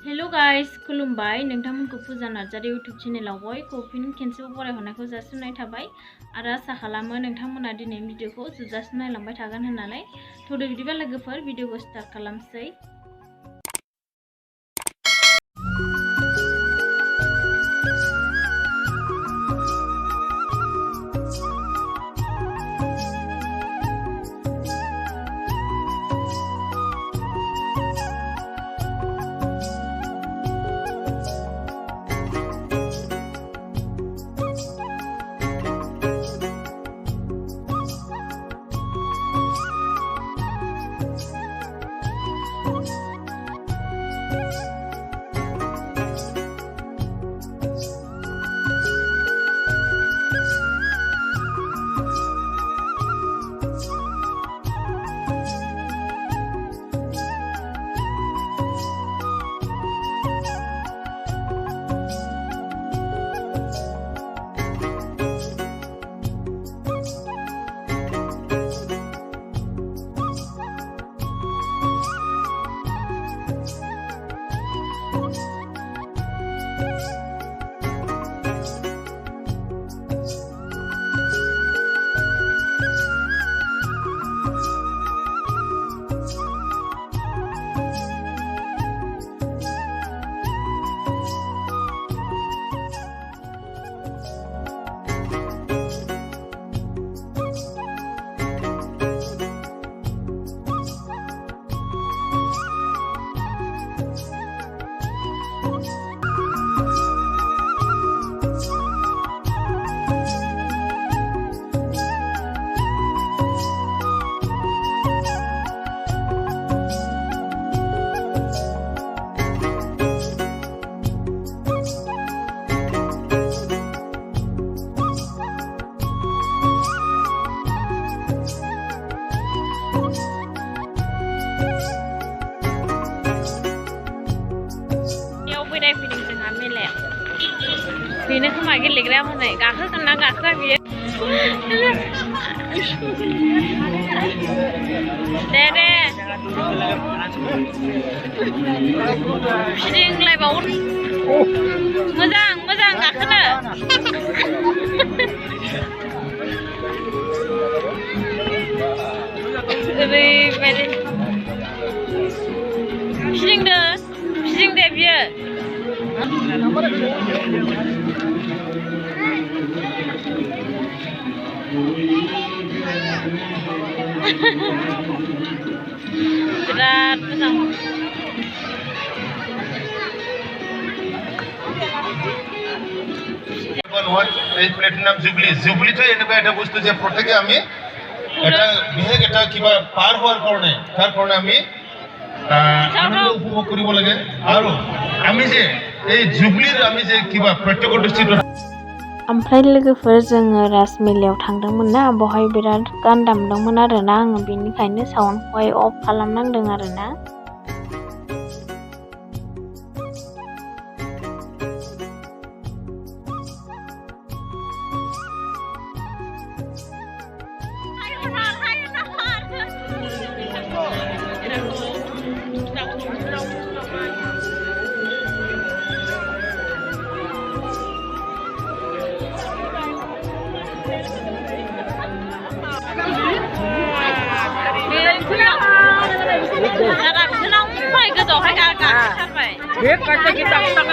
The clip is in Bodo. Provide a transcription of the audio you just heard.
हेलो गाइस खुलुमबाय नोंथांमोनखौ फुजा नार्जारि इउट्यूब चेनेलाव बयखौबो फिन खेनसेबाव बरायहरनायखौ जासिनाय थाबाय आरो आसा खालामो नोंथांमोना दिनै भिडिअखौ जोबजासिम नायलांबाय थागोन होननानै थौदो बिदिबा लोगोफोर भिडिअखौ स्टार्ट खालामसै। बेनो खोमा गेलेग्राया हनै गाखोगोन ना गाखोआ बियो दे फिदिंलायबावो मोजां गाखोनो ओरैबायदि फिदिंदे बियो बिराद मोजां এই প্লেটের নাম জুবলি তো এনেকুৱা এটা বস্তু যে প্ৰত্যেকে আমি এটা বিশেষ এটা কিবা পাৰ হোৱাৰ কাৰণে তাৰ কাৰণে আমি আনন্দ উপভোগ কৰিব লাগে আৰু আমি যে এই জুবলিৰ আমি যে কিবা প্ৰত্যক্ষদৰ্শী ओमफ्राय लोगोफोर जोङो राजमेलायाव थांदोंमोन ना बहाय बिराद गान दामदोंमोन आरोना आङो बेनिखायनो साउन्डखौहाय अफ खालामनांदों आरोना। Biết coi cái tóc tóc